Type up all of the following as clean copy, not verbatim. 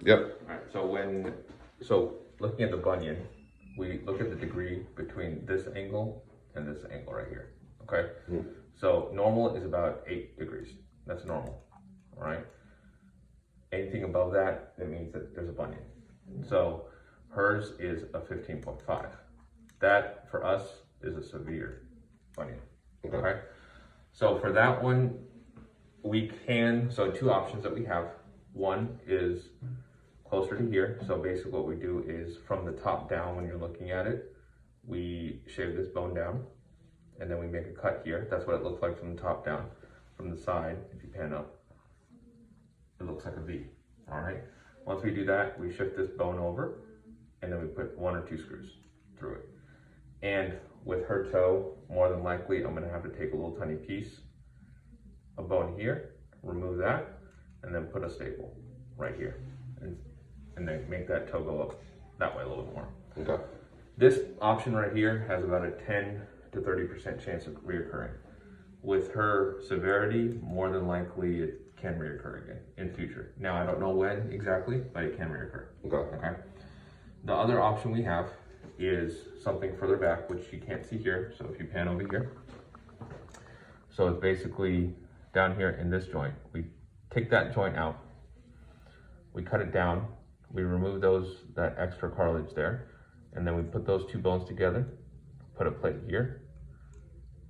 Yep. All right, so looking at the bunion, we look at the degree between this angle and this angle right here, okay? So normal is about 8 degrees. That's normal, all right? Anything above that, it means that there's a bunion. So hers is a 15.5. That, for us, is a severe bunion, okay? So for that one, so 2 options that we have. One is closer to here. So basically what we do is from the top down, when you're looking at it, we shave this bone down and then we make a cut here. That's what it looks like from the top down. From the side, if you pan up, it looks like a V, all right? Once we do that, we shift this bone over and then we put 1 or 2 screws through it. And with her toe, more than likely, I'm gonna have to take a little tiny piece of bone here, remove that, and then put a staple right here. And then make that toe go up that way a little bit more. Okay. This option right here has about a 10 to 30% chance of reoccurring. With her severity, more than likely it can reoccur again in future. Now, I don't know when exactly, but it can reoccur. Okay. The other option we have is something further back, which you can't see here. So if you pan over here, so it's basically down here in this joint. We take that joint out, we cut it down, we remove that extra cartilage there, and then we put those 2 bones together, put a plate here,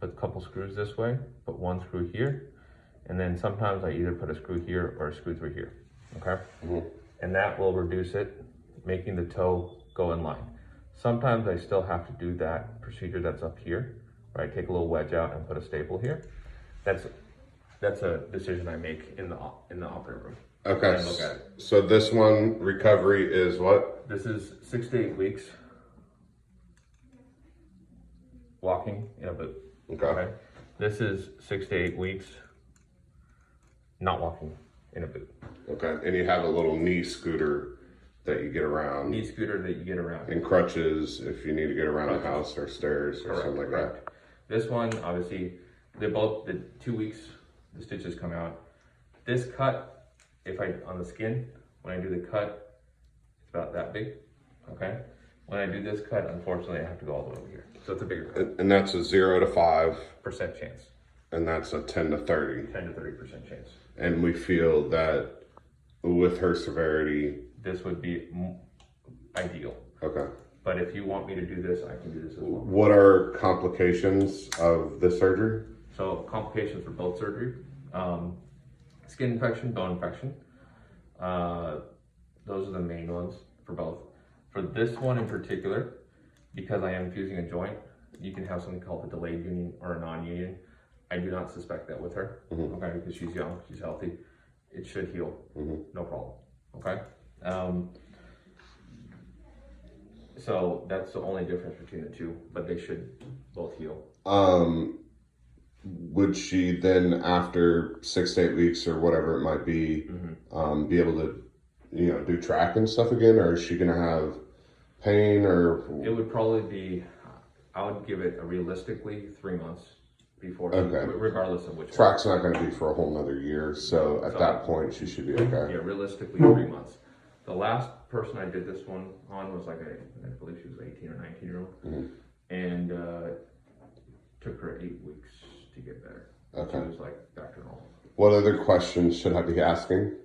put a couple screws this way, put 1 screw here, and then sometimes I either put a screw here or a screw through here, okay? And that will reduce it, making the toe go in line. Sometimes I still have to do that procedure that's up here, where I take a little wedge out and put a staple here. That's a decision I make in the operating room. Okay, so this one, recovery is what? This is 6 to 8 weeks walking in a boot. Okay. This is 6 to 8 weeks not walking in a boot. Okay, and you have a little knee scooter that you get around. Knee scooter that you get around. And crutches if you need to get around the house or stairs or something like that. This one, obviously, the 2 weeks, the stitches come out. This cut, on the skin, when I do the cut, it's about that big, okay? When I do this cut, unfortunately, I have to go all the way over here. So it's a bigger cut. And that's a 0 to 5%. Chance. And that's a 10 to 30. 10 to 30% chance. And we feel that with her severity, this would be ideal. Okay. But if you want me to do this, I can do this as well. What are complications of the surgery? So complications for both surgery. Skin infection, bone infection. Those are the main ones for both. For this one in particular, because I am fusing a joint, you can have something called a delayed union or a non-union. I do not suspect that with her, okay, because she's young, she's healthy. It should heal, no problem, okay? So that's the only difference between the two, but they should both heal. Would she then, after 6 to 8 weeks or whatever it might be, be able to, do track and stuff again, or is she gonna have pain or? It would probably be, I would give it realistically 3 months before, regardless of which. Track's not gonna be for a whole nother year, so at that point she should be okay. Yeah, realistically 3 months. The last person I did this one on was I believe she was 18 or 19-year-old, and took her 8 weeks to get better. Okay. She was like back to normal. What other questions should I be asking?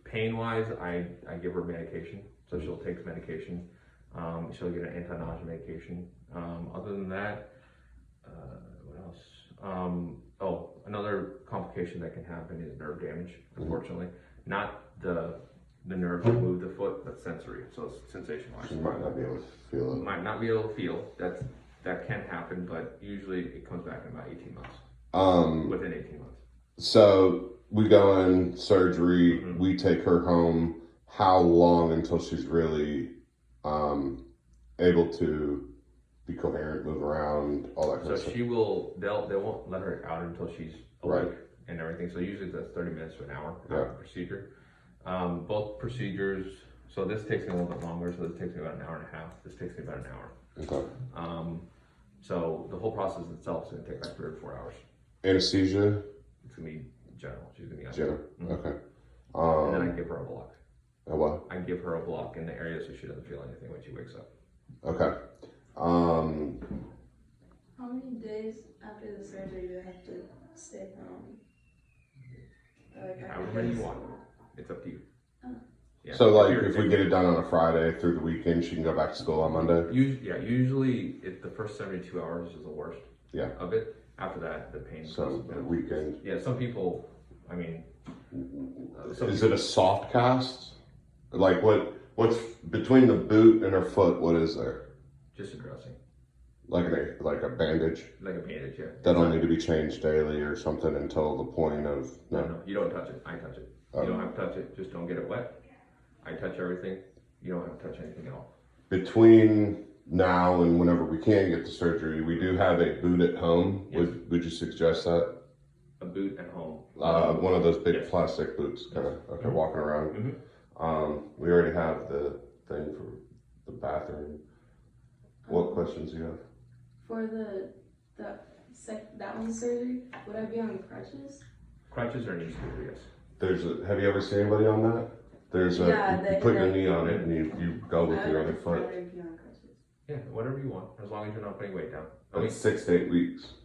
Pain-wise, I give her medication, so she'll take medication. She'll get an anti-nausea medication. Other than that, what else? Another complication that can happen is nerve damage, unfortunately. Not the nerves that move the foot, but sensory, so it's sensation-wise. She might not be able to feel it. Might not be able to feel. That can happen, but usually it comes back in about 18 months. Within 18 months. So we go in surgery, we take her home. How long until she's really able to be coherent, move around, all that kind of stuff? So they won't let her out until she's awake and everything. So usually that's 30 minutes to an hour after the procedure. Both procedures, so this takes me a little bit longer. So this takes me about an hour and a half. This takes me about an hour. Okay. So the whole process itself is going to take like 3 or 4 hours. Anesthesia? It's going to be general. She's gonna be on Jenna. Mhm. Okay. And then I give her a block. A what? I give her a block in the area so she doesn't feel anything when she wakes up. Okay. How many days after the surgery do I have to stay home? Like, However many you want. It's up to you. Oh. Yeah. So like you're- if we get it done on a Friday through the weekend, she can go back to school on Monday. Usually the first 72 hours is the worst. Yeah. Of it. After that, the pain. So goes the down. weekend. Yeah. Some people. I mean. Is it a soft cast? Like what's between the boot and her foot? What is there? Just a dressing, Like a bandage like a bandage. Yeah. that'll It's need to be changed daily or something until the point of No, you don't touch it. I touch it. Oh. You don't have to touch it. Just don't get it wet. I touch everything. You don't have to touch anything else. Between now and whenever we can get the surgery, we do have a boot at home. Yes. Would you suggest that? A boot at home. One of those big Yes. plastic boots, kind of. Okay, walking around. Mhm. We already have the thing for the bathroom. What questions do you have? For that one's surgery, would I be on crutches? Crutches or knee scooter, yes. Have you ever seen anybody on that? Yeah, you put your knee on it and you go with your other I foot. would be on crutches. Yeah, whatever you want, as long as you're not putting weight down. I Like mean, 6 to 8 weeks.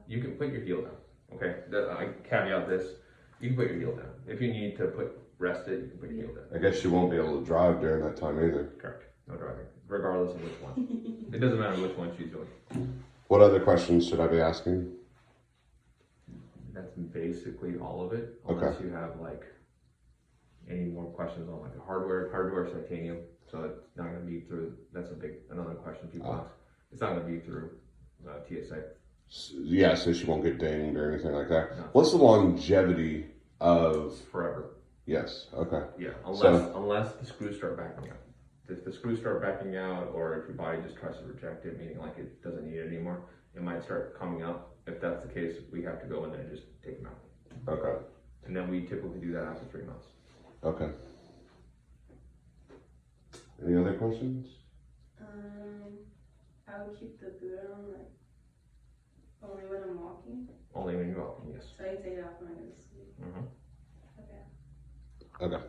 you can put your heel down. Okay, I caveat this. You can put your heel down. If you need to rest it, you can put your heel down. I guess you won't be able to drive during that time either. Correct. No driving, regardless of which one. It doesn't matter which one she's doing. What other questions should I be asking? That's basically all of it. Unless you have like any more questions on like the hardware titanium. So it's not going to be through. That's another question people ask. It's not going to be through TSA. Yeah, so she won't get dinged or anything like that. No. What's the longevity of? Forever. Yes. Okay. Yeah, unless the screws start backing out. If the screws start backing out, or if your body just tries to reject it, meaning like it doesn't need it anymore, it might start coming up. If that's the case, we have to go in there and just take them out. Okay. And then we typically do that after 3 months. Okay. Any other questions? I would keep the boot on, like, only when I'm walking. Only when you're walking, yes. So I can take it off when I go to sleep. Mm-hmm. Okay. Okay.